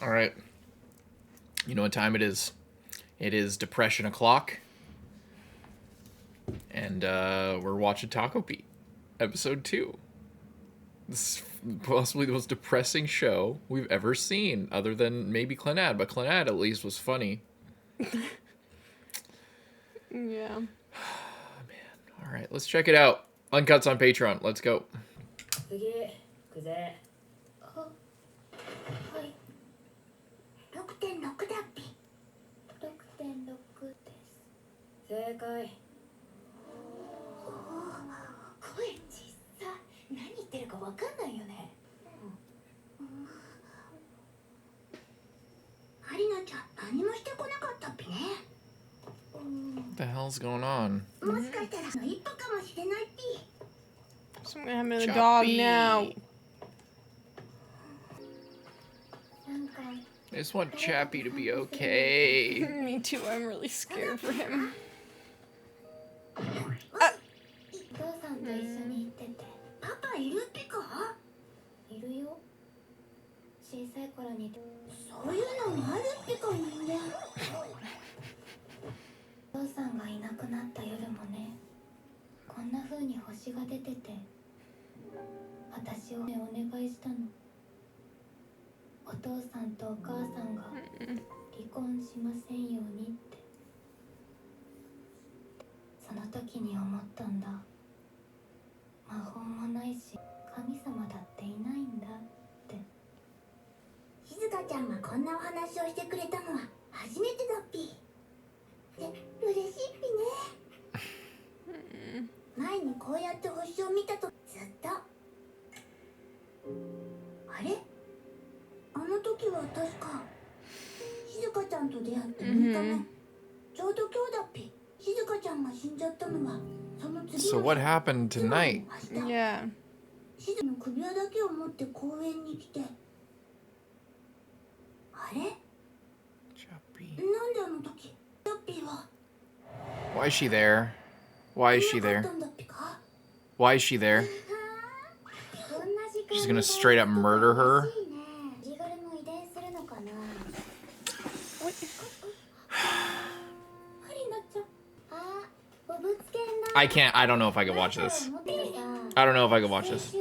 All right. You know what time it is? It is depression o'clock. And we're watching Takopi, episode 2. This is possibly the most depressing show we've ever seen, other than maybe Clanad. But Clanad at least was funny. Yeah. Man. All right, let's check it out. Uncuts on Patreon. Let's go. 6.6だっぴ。6.6です。正解。声小さ。何言ってるかわかんないよね。マリナちゃん、何もしてこなかったっぴね。What the hell's going on? もしかしたら一歩かもしれないっぴ。 So I'm gonna have a dog now. I just want Chappie to be okay. Me too. I'm really scared for him. お父さんと一緒に行ってて。パパいるっぴか？いるよ。小さい頃に。そういうのもあるっぴか人間。お父さんがいなくなった夜もね、こんな風に星が出てて、私をお願いしたの。お父さんとお母さんが離婚しませんようにって。その時に思ったんだ。魔法もないし神様だっていないんだって。静香ちゃんがこんなお話をしてくれたのは初めてだっぴ。嬉しいっぴね。前にこうやって星を見たとずっと。あれ？あの時は確か静香ちゃんと出会って6日目、ちょうど今日だっぴ。静香ちゃんが死んじゃったのはその次の日。 So what happened tonight? Yeah. 静香の首輪だけを持って公園に来て、あれ？ Chappie. なんであの時チャッピーは Why is she there? Why is she いなか there? ったんだっぴか？ Why is she there? She's gonna straight up murder her? I can't. I don't know if I can watch this. I don't know if I can watch this.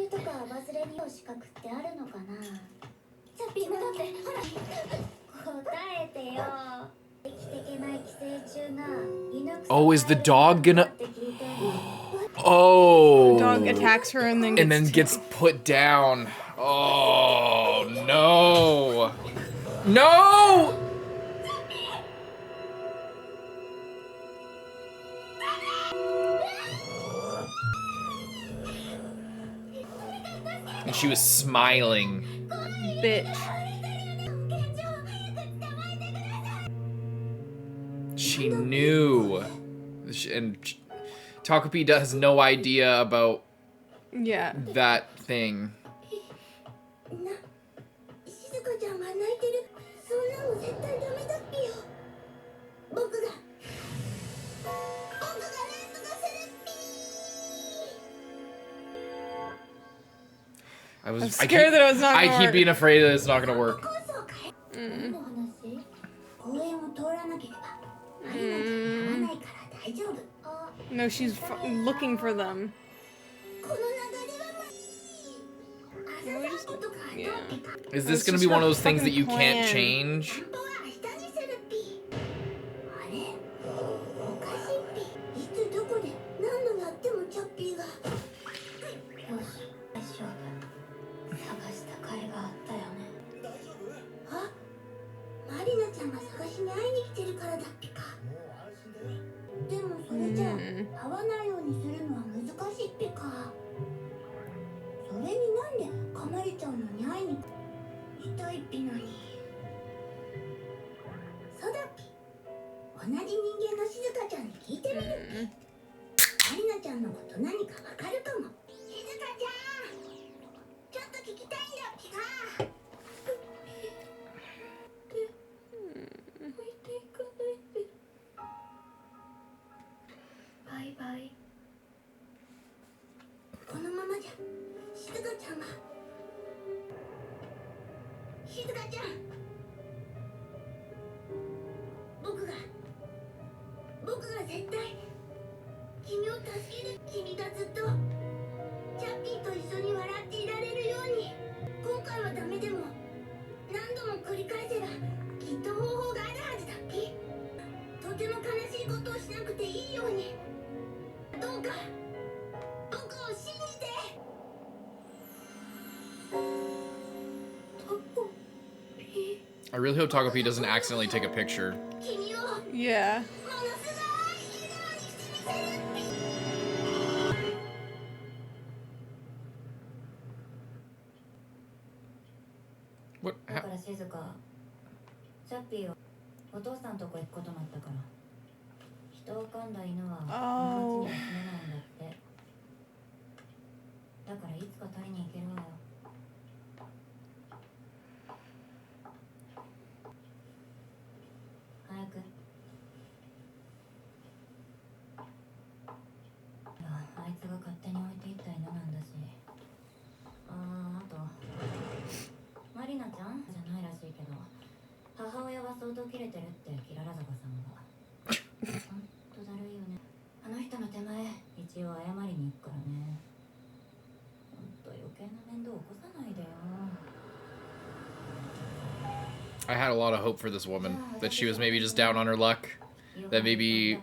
Oh, is the dog gonna... Oh. The dog attacks her and then gets put down. Oh, no. No! And she was smiling. bitch. She knew. And Takopi has no idea about that thing. I'm scared that it was not gonna work. I keep being afraid that it's not gonna work. No, she's looking for them. Yeah. Is this gonna be one of those things that you can't change? Marina ちゃんが探しに会いに来てるからだっぴか。でもそれじゃ会わないようにするのは難しいっぴか。それになんでかまりちゃんのに会いに行きたいっぴのに。そうだっぴ。同じ人間の静香ちゃんに聞いてみるっぴ。マリナちゃんのこと何かわかるかも。静香ちゃん、ちょっと聞きたいんだっぴか。バイバイ。このままじゃ静香ちゃんが。静香ちゃん、助ける。君がずっとチャッピーと一緒に笑っていられるように。今回はダメでも何度も繰り返せばきっと方法があるはずだっぴ。とても悲しいことをしなくていいように。どうか僕を信じて。タコピ。 I really hope Takopi doesn't accidentally take a picture. 君を Yeah. ものすごい笑顔にしてみせるっぴ。What? だから静香、チャッピーをお父さんとこ行くことになったから。人を噛んだ犬はあー街には住めないんだって。だからいつか取りに行けるわよ。早く。あいつが勝手に置いていった犬なんだし。あとマリナちゃんじゃないらしいけど、母親は相当キレてるってキララ坂さんが。ほんとだるいよね。あの人の手前一応謝りに行くからね。ほんと余計な面倒起こさないでよ。 I had a lot of hope for this woman. That she was maybe just down on her luck. That maybe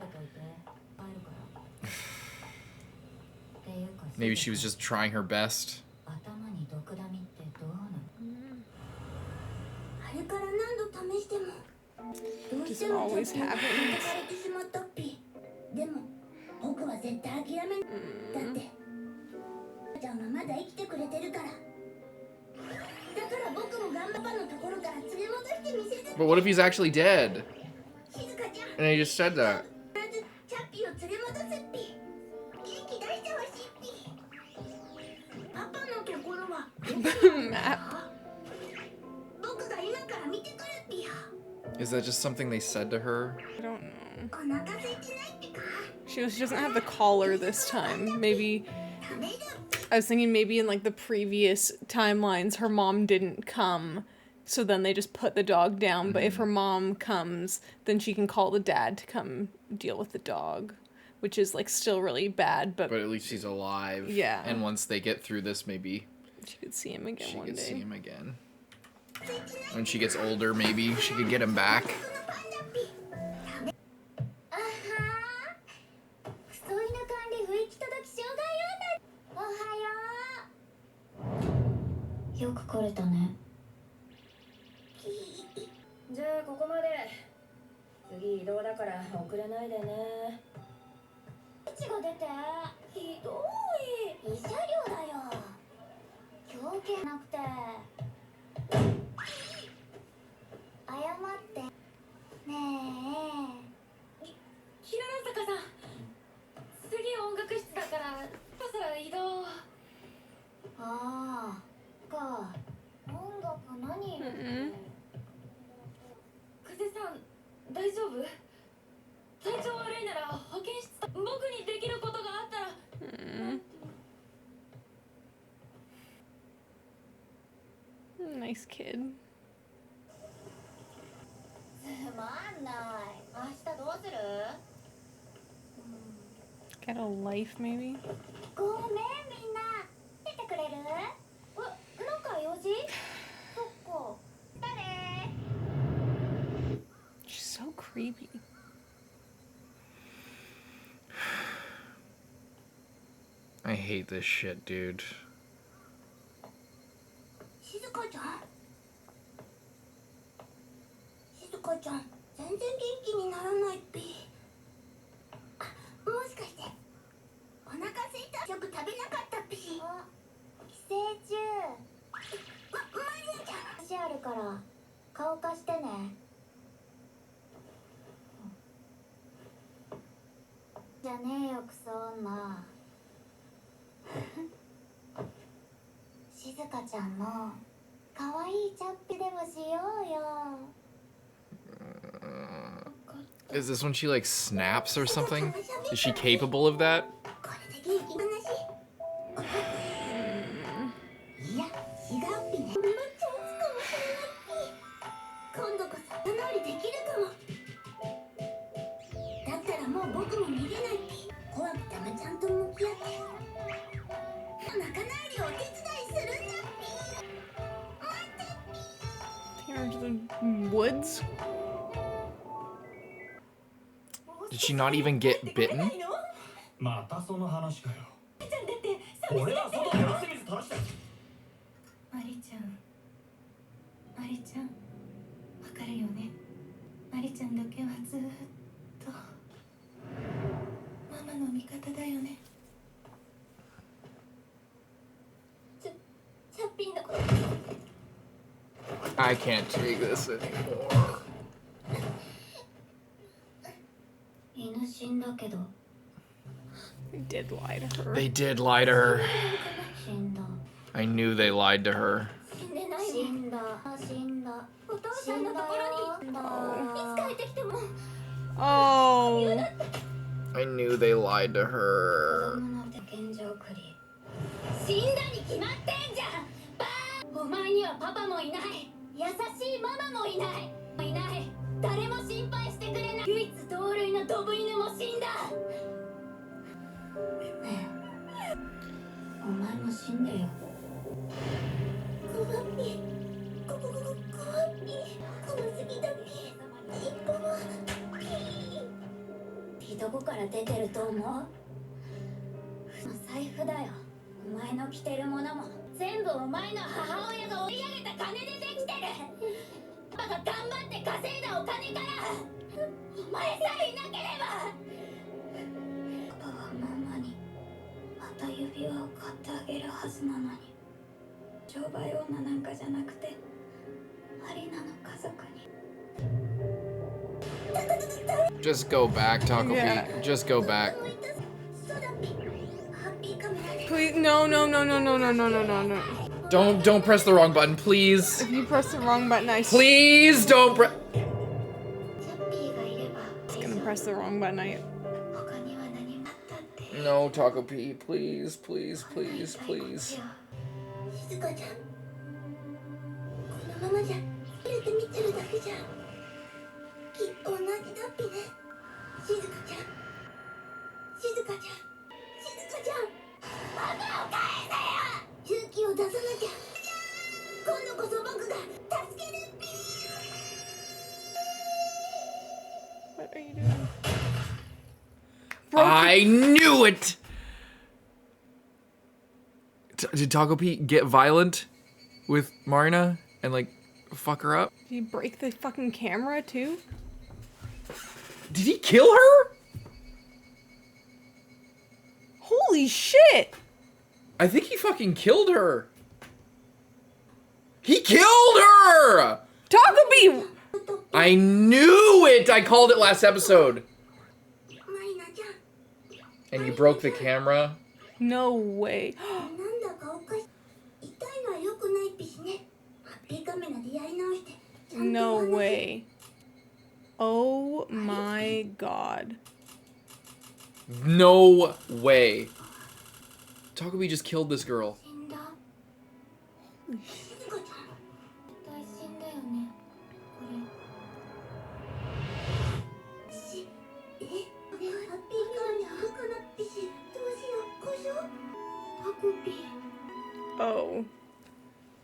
she was just trying her best. 頭に毒ダミってどうなの？あれから何度試してもどうしても Just always チャッピーに happens. 抜かれてしまったっぴ。でも僕は絶対諦めない。だってちゃんはまだ生きてくれてるから。だから僕もガンパパのところから連れ戻してみせる。 But what if he's actually dead? 静香ちゃん、 And he just said that. まずチャッピーを連れ戻すっぴ。元気出してほしいっぴ。パパのところは僕が今から見てくるっぴよ。 Is that just something they said to her? I don't know. お腹空いてないってか。 She doesn't have the collar this time. Maybe 食べる。 I was thinking maybe in like the previous timelines her mom didn't come, so then they just put the dog down. But if her mom comes, then she can call the dad to come deal with the dog, which is like still really bad. But But at least he's alive. Yeah. And once they get through this, maybe she could see him again she one could see day. him again. When she gets older, maybe she could get him back. あはー。クソ犬管理不行き届き障害用だ。おはよよく来れたね。う。じゃあここまで。次移動だから遅れないでね。血が出て。ひどい。慰謝料だよ。狂気なくて。謝って。ねえ。キララ坂さん。次音楽室だからそろそろ移動。ああ。か。音楽何？Mm-mm. 久世さん大丈夫？体調悪いなら保健室。僕にできることがあったら。Mm. Nice kid. つまんない。明日どうする？ Get a life, maybe? ごめんみんな。出てくれる？なんか用事？そっか。誰？ She's so creepy. I hate this shit, dude. 静香ちゃん？静香ちゃん、全然元気にならないっぴ。あ、もしかしてお腹空いた？よく食べなかったっぴ。寄生虫。マリナちゃん。足あるから顔貸してね。じゃねえよクソ女。静香ちゃんの可愛いチャッピでもしようよ。 Is this when she like snaps or something? Is she capable of that? これで元気話。いや、違うっぴね。めっちゃ打つかもしれないっぴ。今度こそ仲直りできるかも。だったらもう僕も逃げないっぴ。怖くてがちゃんと向き合って仲直りをお手伝いするんだっぴ。 Take her to the woods. Did she not even get bitten? またその話かよ。俺は外で汗水垂らした。マリちゃん、マリちゃん、わかるよね。マリちゃんだけはずーっとママの味方だよね。チャッピーのこと。 I can't take this anymore. 犬死んだけど They did lie to her. They did lie to her. 死んだ。 I knew they lied to her. 死んでないね。死んだ。死んだ。お父さんのところに。いつ帰ってきても。 Oh. I knew they lied to 子 her. 供なんて現状繰り。死んだに決まってんじゃん。バー。お前にはパパもいない。優しいママもいない。いない。誰も心配してくれない。唯一同類のドブ犬も死んだ。ねえ、お前も死んでよ。ごわっぴ、ごわっぴ、怖すぎだぴ、ごわっぴ。どこから出てると思う？財布だよ。お前の着てるものも全部お前の母親が追い上げた金でできてる。パパが頑張って稼いだお金からお前さえいなければ。パパはママにまた指輪を買ってあげるはずなのに、商売女なんかじゃなくてマリナの家族に。 Just go back, Takopi. Yeah. Just go back. Please, no. Don't press the wrong button, please. If you press the wrong button, Please don't press. I'm gonna press the wrong button. No, Takopi, please, please, please, please. 静香ちゃん、このままじゃ照れて見てるだけじゃきっと同じだっぴね。静香ちゃん、静香ちゃん、静香ちゃん、パパを返せよ。勇気を出さなきゃ。今度こそ僕が助けるっぴ。 What are you doing? I knew it! Did Takopi get violent with Marina and, like, fuck her up? Did you break the fucking camera too? Did he kill her? Holy shit! I think he fucking killed her. He killed her! Takopi! I knew it! I called it last episode. マリナちゃん、 And you broke the camera? No way. なんだかおかしい。痛いのは良くないっぴしね。ハッピーカメラでやり直して。ちゃんと No お話。 way. Oh my god. No way. Takopi just killed this girl. 死んだ。静香ちゃん、絶対死んだよね。これ。ハッピーカメラ動かなっぴし。どうしよう。故障。タコピー。 Oh.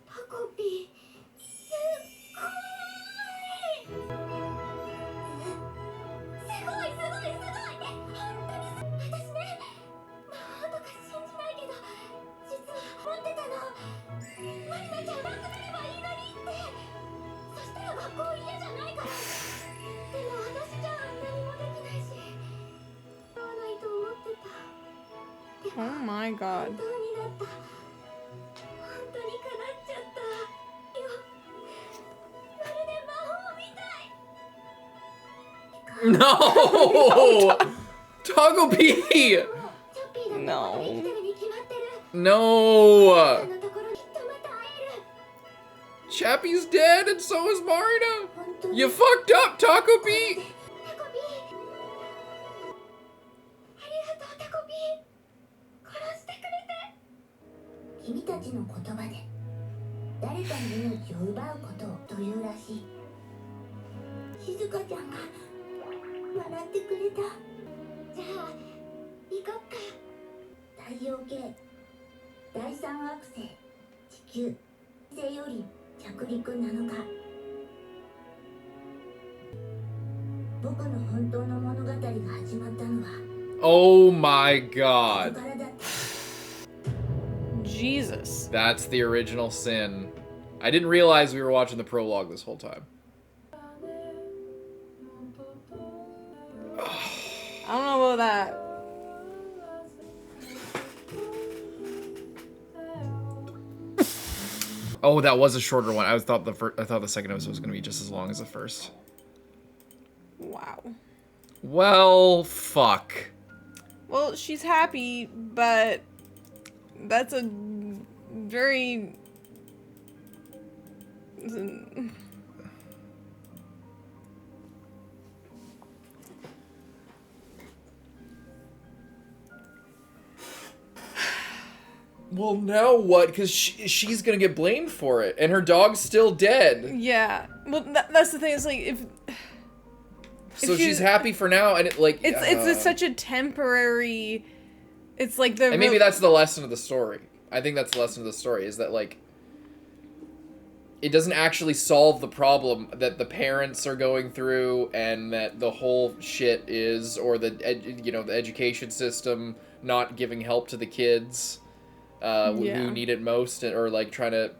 タコピー。すっごい。すごい。本当に私ね、魔法とか信じないけど、実は持ってたの。マリナちゃん、なくなればいいのにって。そしたら学校嫌じゃないから。でも私じゃ何もできないし、合わないと思ってた。でも Oh my 本 god. 当になった。本当に叶っちゃったよ。まるで魔法みたい。 No! Takopi! チョッピーだってまだ生きてるに決まってる。 No! あのところきっとまた会える。 Chappie's dead and so is Marina! 本当に You fucked up, Takopi! タコピー。ありがとうタコピー。殺してくれて。君たちの言葉で誰かの命を奪うことというらしい。静香ちゃんが笑ってくれた。じゃあ行こっか。太陽系第三惑星地球星より着陸7日。僕の本当の物語が始まったのは Oh my ここ god. からだった。 Jesus. That's the original sin. I didn't realize we were watching the prologue this whole time. I don't know about that. Oh, that was a shorter one. I thought the second episode was going to be just as long as the first. Wow. Well, fuck. Well, she's happy, but that's a very... Well, now what? Because she's going to get blamed for it, and her dog's still dead. Yeah. Well, that's the thing. It's like, if So she's happy for now, and it's such a temporary... It's like the... And maybe that's the lesson of the story. I think that's the lesson of the story, is that, like, it doesn't actually solve the problem that the parents are going through, and that the whole shit is, or the education system not giving help to the kids who need it most, or like trying to,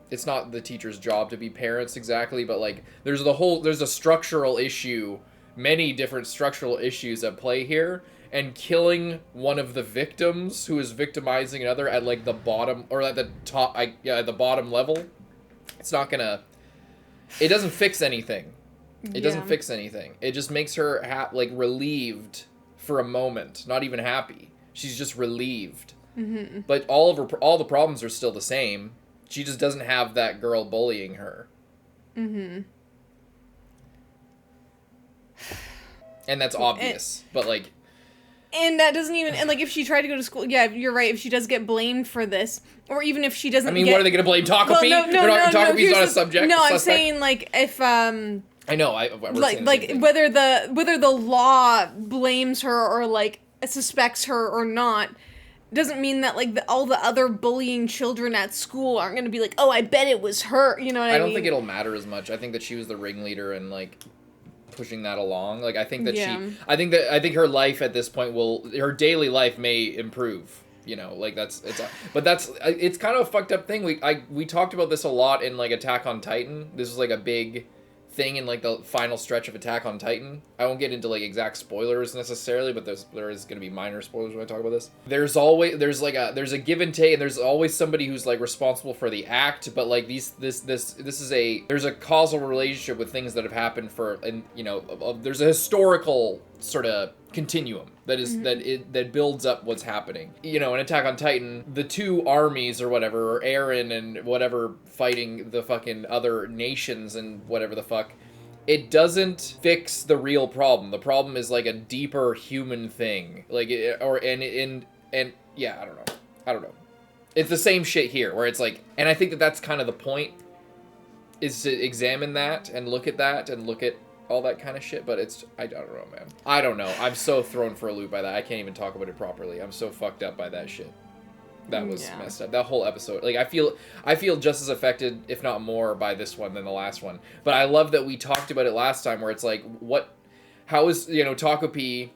it's not the teacher's job to be parents exactly, but like there's a structural issue, many different structural issues at play here. And killing one of the victims who is victimizing another at like the bottom, or at the top, at the bottom level, it's not gonna. It doesn't fix anything. It doesn't fix anything. It just makes her relieved for a moment. Not even happy. She's just relieved. Mm-hmm. But all the problems are still the same. She just doesn't have that girl bullying her. Mm-hmm. And that's obvious. But like. And that doesn't even... And, like, if she tried to go to school... Yeah, you're right. If she does get blamed for this, or even if she doesn't what are they going to blame? Takopi? Well, Takopi's not a subject. No, I'm saying, like, if... I know. Whether the law blames her or, like, suspects her or not, doesn't mean that, like, all the other bullying children at school aren't going to be like, oh, I bet it was her. You know what I mean? I don't think it'll matter as much. I think that she was the ringleader and, like... pushing that along. Like, I think that I think her life at this point her daily life may improve, like it's kind of a fucked up thing. We talked about this a lot in like Attack on Titan. This was like a big thing in like the final stretch of Attack on Titan. I won't get into like exact spoilers necessarily, but there is going to be minor spoilers when I talk about this. There's a give and take, and there's always somebody who's like responsible for the act, but like there's a causal relationship with things that have happened there's a historical sort of continuum that is that builds up what's happening. In Attack on Titan, the two armies or whatever, or Eren and whatever, fighting the fucking other nations and whatever the fuck, it doesn't fix the real problem. The problem is like a deeper human thing. Like yeah, I don't know. It's the same shit here, where it's like, and I think that that's kind of the point, is to examine that and look at all that kind of shit, but I don't know, man. I don't know. I'm so thrown for a loop by that. I can't even talk about it properly. I'm so fucked up by that shit. That was messed up. That whole episode. Like, I feel just as affected, if not more, by this one than the last one. But I love that we talked about it last time, where it's like, how is, Takopi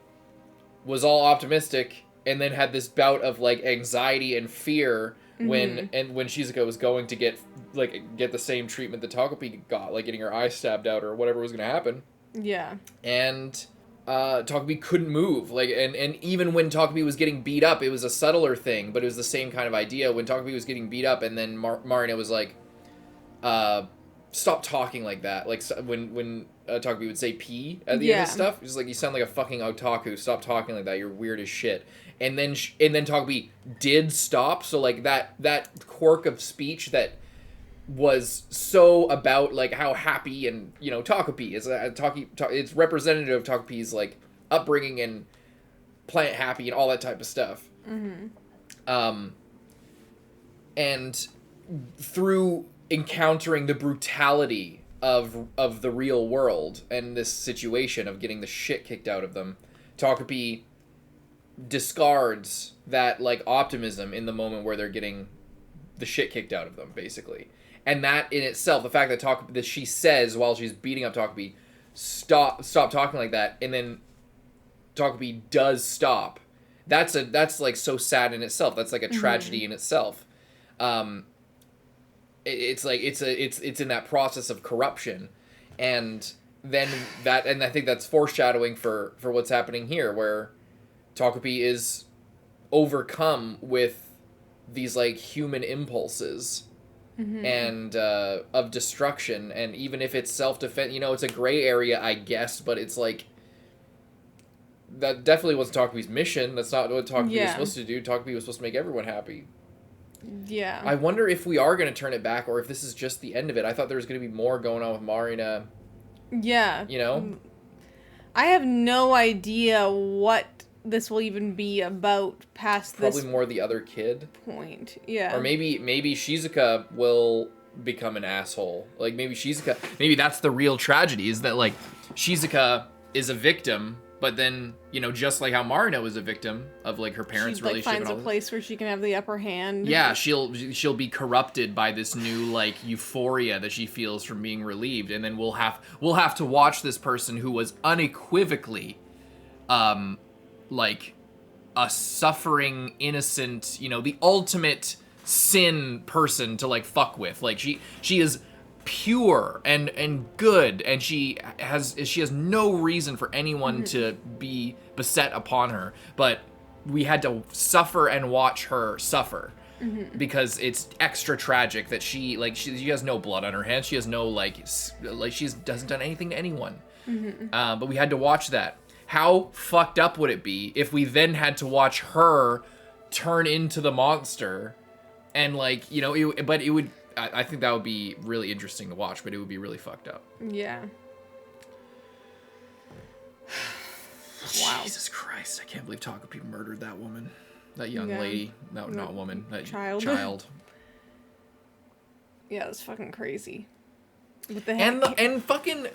was all optimistic, and then had this bout of, like, anxiety and fear when Shizuka was going to get the same treatment that Takopi got, like getting her eye stabbed out or whatever was going to happen. Yeah. And Takopi couldn't move. Like, and even when Takopi was getting beat up, it was a subtler thing, but it was the same kind of idea. When Takopi was getting beat up, and then Marina was like, stop talking like that. Like, when Takopi would say P at the end of stuff, it was like, you sound like a fucking otaku. Stop talking like that. You're weird as shit. And then Takopi did stop. So like that quirk of speech that was so about like how happy and Takopi is it's representative of Takopi's like upbringing and planet happy and all that type of stuff. And through encountering the brutality of the real world and this situation of getting the shit kicked out of them, Takopi discards that like optimism in the moment where they're getting the shit kicked out of them, basically. And that in itself, the fact that she says while she's beating up Takopi, stop talking like that, and then Takopi does stop. That's like so sad in itself. That's like a tragedy in itself. It's in that process of corruption, and then and I think that's foreshadowing for what's happening here, where Takopi is overcome with these like human impulses and of destruction, and even if it's self-defense, it's a gray area, I guess, but it's like that definitely wasn't Takopi's mission. That's not what Takopi was supposed to do. Takopi was supposed to make everyone happy. Yeah. I wonder if we are going to turn it back, or if this is just the end of it. I thought there was going to be more going on with Marina. Yeah. I have no idea what this will even be about past Probably this more the other kid point. Yeah. Or maybe Shizuka will become an asshole. Like maybe that's the real tragedy, is that like Shizuka is a victim, but then, just like how Marina was a victim of like her parents' relationship, finds a place where she can have the upper hand. Yeah, she'll be corrupted by this new like euphoria that she feels from being relieved, and then we'll have to watch this person who was unequivocally like a suffering innocent, the ultimate sin person to like fuck with. Like she is pure and good, and she has no reason for anyone to be beset upon her, but we had to suffer and watch her suffer because it's extra tragic that she has no blood on her hands, she has no she doesn't done anything to anyone, but we had to watch that. How fucked up would it be if we then had to watch her turn into the monster, and but it would, I think that would be really interesting to watch, but it would be really fucked up. Yeah. Wow. Jesus Christ, I can't believe Takopi murdered that woman. That young lady. No, not woman. That child. Yeah, that's fucking crazy. What the heck? And fucking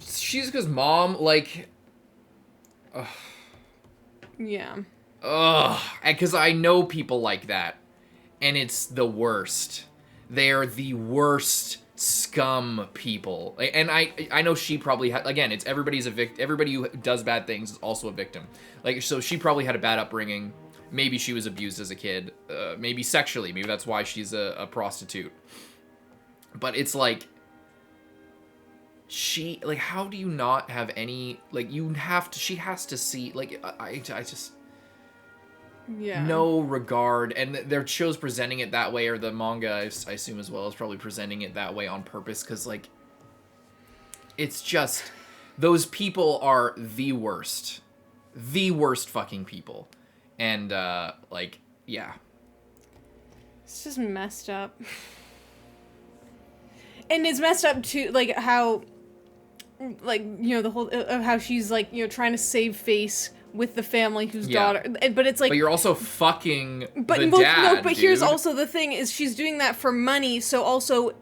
Shizuka's mom, like... Yeah. Because I know people like that. And it's the worst. They're the worst scum people. And I know she probably had, again, it's everybody's a victim. Everybody who does bad things is also a victim. So she probably had a bad upbringing. Maybe she was abused as a kid. Maybe sexually. Maybe that's why she's a prostitute. But it's like, how do you not have any, she has to see, I just... Yeah. No regard, and their show's presenting it that way, or the manga, I assume as well, is probably presenting it that way on purpose, because, it's just, those people are the worst fucking people, and, yeah. It's just messed up. And it's messed up, too, how, the whole, of how she's, trying to save face with the family whose daughter, but it's like, but you're also fucking the dad. No, but dude. Here's also the thing: is she's doing that for money. So also,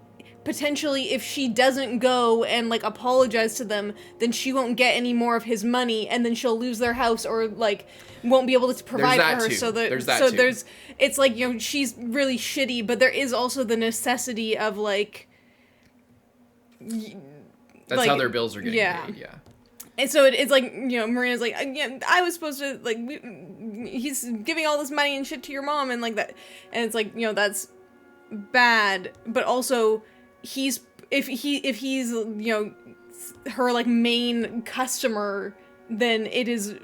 potentially, if she doesn't go and apologize to them, then she won't get any more of his money, and then she'll lose their house, or won't be able to provide for her. Too. So there's it's she's really shitty, but there is also the necessity of that's how their bills are getting paid. Yeah. And so it's Marina's I was supposed to, he's giving all this money and shit to your mom, and that. And it's that's bad. But also, if he's, her, main customer, then it is,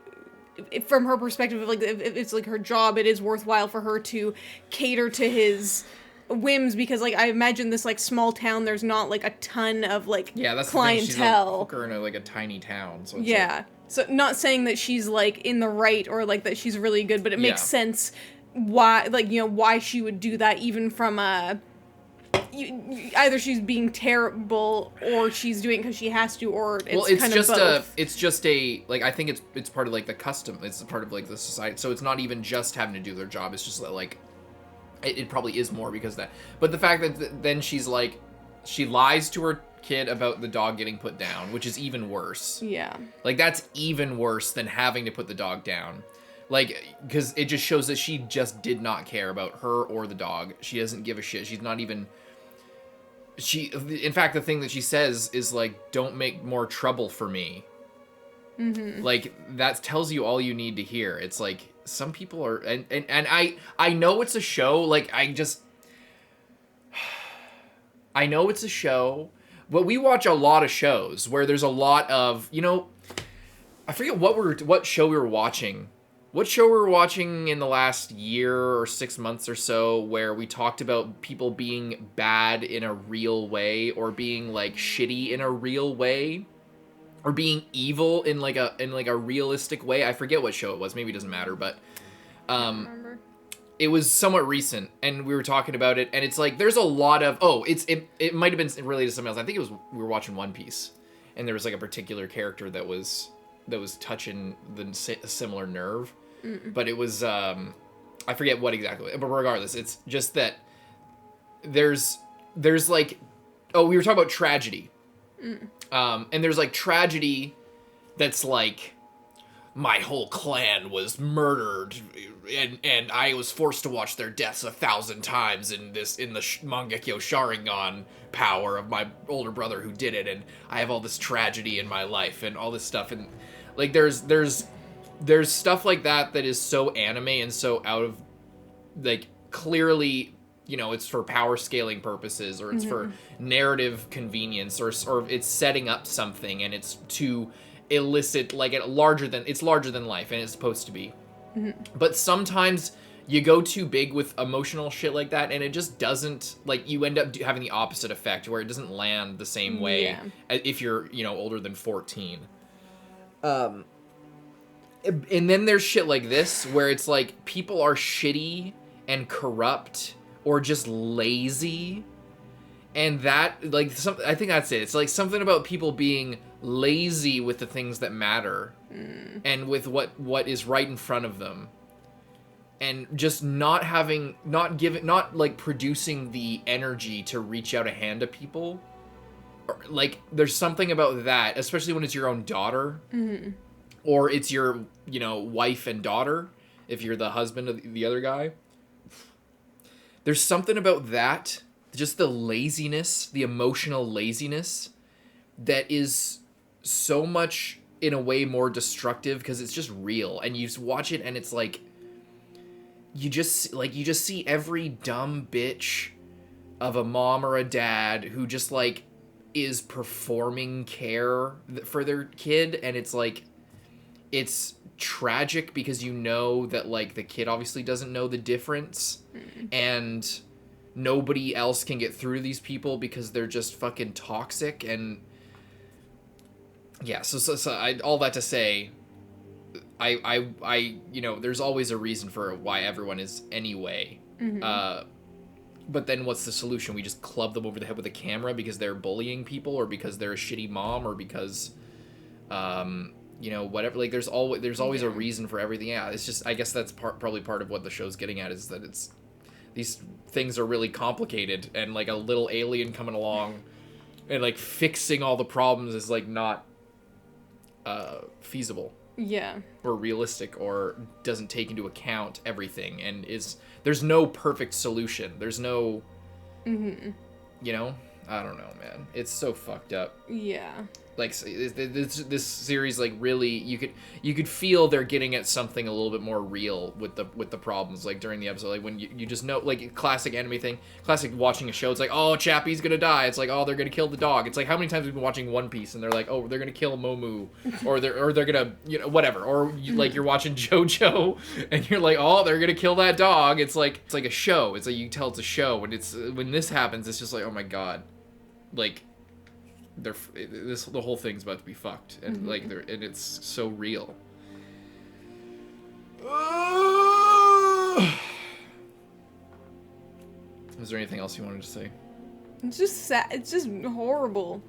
from her perspective, if it's, her job, it is worthwhile for her to cater to his whims, because I imagine this small town, there's not a ton of that's clientele. She's a hooker in a tiny town, so it's so not saying that she's in the right, or that she's really good, but it makes sense why why she would do that, even from either she's being terrible, or she's doing it because she has to, or it's kind of both. It's just a I think it's part of the custom, it's part of the society, so it's not even just having to do their job, it's just that it probably is more because of that. But the fact that then she's she lies to her kid about the dog getting put down, which is even worse. Yeah. Like, that's even worse than having to put the dog down. Like, because it just shows that she just did not care about her or the dog. She doesn't give a shit. She's not even... In fact, the thing that she says is, like, don't make more trouble for me. Mm-hmm. Like, that tells you all you need to hear. It's like, some people are... And I know it's a show. Like, I know it's a show, but we watch a lot of shows where there's a lot of, you know... I forget what show we were watching. What show we were watching in the last year or 6 months or so where we talked about people being bad in a real way or being like shitty in a real way or being evil in like a realistic way. I forget what show it was. Maybe it doesn't matter, but I don't remember. It was somewhat recent and we were talking about it and it's like there's a lot of it might have been related to something else. I think it was we were watching One Piece and there was like a particular character that was touching the similar nerve. But it was, I forget what exactly, but regardless, it's just that there's like, we were talking about tragedy. And there's like tragedy that's like, my whole clan was murdered and I was forced to watch their deaths 1,000 times in the Mangekyo Sharingan power of my older brother who did it. And I have all this tragedy in my life and all this stuff. And like, there's stuff like that is so anime and so out of, like, clearly, you know, it's for power scaling purposes or it's for narrative convenience or it's setting up something and it's to elicit, like, it's larger than life and it's supposed to be. But sometimes you go too big with emotional shit like that and it just doesn't, like, you end up having the opposite effect where it doesn't land the same way if you're, you know, older than 14. And then there's shit like this where it's like people are shitty and corrupt or just lazy. And that, like, I think that's it. It's like something about people being lazy with the things that matter and with what is right in front of them. And just not producing the energy to reach out a hand to people. Like, there's something about that, especially when it's your own daughter. Or it's your, you know, wife and daughter, if you're the husband of the other guy. There's something about that, just the laziness, the emotional laziness, that is so much, in a way, more destructive, because it's just real. And you watch it, and it's like, you just see every dumb bitch of a mom or a dad who just, like, is performing care for their kid, and it's like... It's tragic because you know that, like, the kid obviously doesn't know the difference and nobody else can get through these people because they're just fucking toxic. And yeah, so all that to say, I you know, there's always a reason for why everyone is anyway. But then what's the solution? We just club them over the head with a camera because they're bullying people or because they're a shitty mom or because, you know, whatever. Like, there's always a reason for everything. Yeah, it's just, I guess that's probably part of what the show's getting at, is that it's, these things are really complicated, and, like, a little alien coming along and, like, fixing all the problems is, like, not feasible. Yeah. Or realistic, or doesn't take into account everything, and there's no perfect solution. There's no, you know? I don't know, man. It's so fucked up. Yeah. Like, this series, like, really, you could feel they're getting at something a little bit more real with the problems, like, during the episode. Like, when you just know, like, classic anime thing, classic watching a show, it's like, oh, Chappie's gonna die. It's like, oh, they're gonna kill the dog. It's like, how many times have we been watching One Piece and they're like, oh, they're gonna kill Momu, or they're gonna, you know, whatever. Or like, you're watching JoJo and you're like, oh, they're gonna kill that dog. It's like a show. It's like, you can tell it's a show. And when this happens, it's just like, oh my god, like, the whole thing's about to be fucked, and like, and it's so real. Is there anything else you wanted to say? It's just sad. It's just horrible.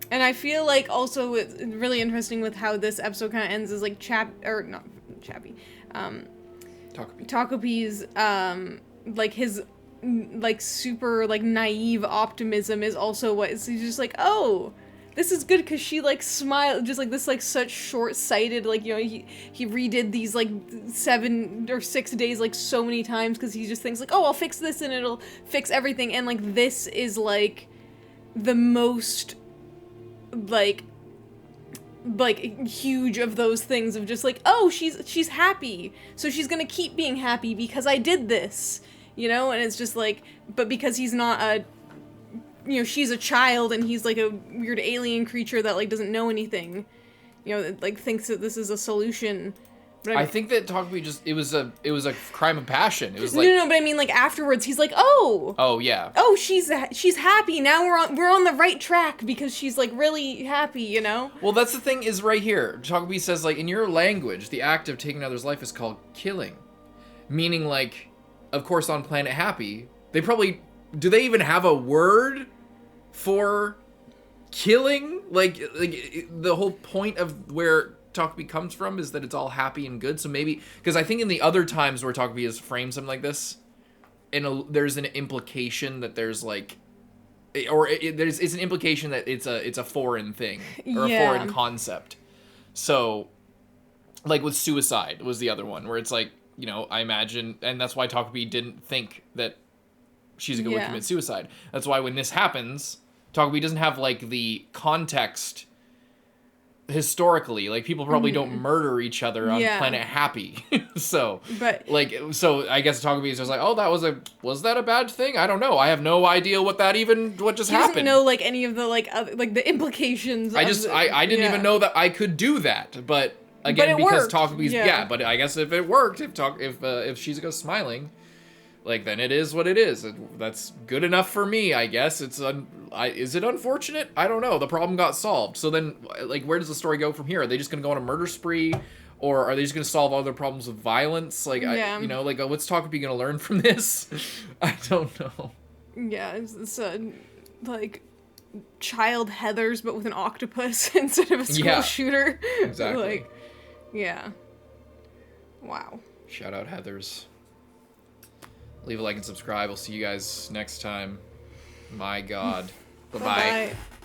And I feel like also it's really interesting with how this episode kind of ends is like Takopi's, like, his like super like naive optimism is also what he's just like, oh, this is good because she like smiled, just like this like such short-sighted, like, you know, he redid these like 7 or 6 days like so many times because he just thinks like, oh, I'll fix this and it'll fix everything, and like this is like the most like huge of those things of just like, oh, she's happy, so she's gonna keep being happy because I did this, you know. And it's just like, but because he's not a, you know, she's a child and he's like a weird alien creature that like doesn't know anything, you know, that, like thinks that this is a solution. But I think that Takopi just, it was a crime of passion. It was like, no, but I mean like afterwards he's like, oh yeah, oh, she's happy now, we're on the right track because she's like really happy, you know. Well, that's the thing is right here. Takopi says like, in your language, the act of taking another's life is called killing, meaning like, of course, on Planet Happy, they probably, do they even have a word for killing? Like the whole point of where Takopi comes from is that it's all happy and good. So maybe, because I think in the other times where Takopi has framed something like this, there's an implication that there's like, it's an implication that it's a foreign thing or a foreign concept. So, like with suicide was the other one where it's like, you know, I imagine, and that's why Takopi didn't think that Shizuka would commit suicide. That's why when this happens, Takopi doesn't have like the context historically. Like people probably don't murder each other on Planet Happy. So I guess Takopi is just like, oh, was that a bad thing? I don't know. I have no idea what just happened. Doesn't know like any of the like the implications. I didn't even know that I could do that, but again, because Takopi's but I guess if it worked, if Shizuka's smiling, like, then it is what it is. That's good enough for me, I guess. Is it unfortunate? I don't know. The problem got solved. So then, like, where does the story go from here? Are they just gonna go on a murder spree, or are they just gonna solve all their problems with violence? Like, what's Takopi gonna learn from this? I don't know. Yeah, it's like child Heathers, but with an octopus instead of a school shooter. Exactly. Like, yeah. Wow. Shout out Heathers. Leave a like and subscribe. We'll see you guys next time. My God. Bye-bye. Bye-bye.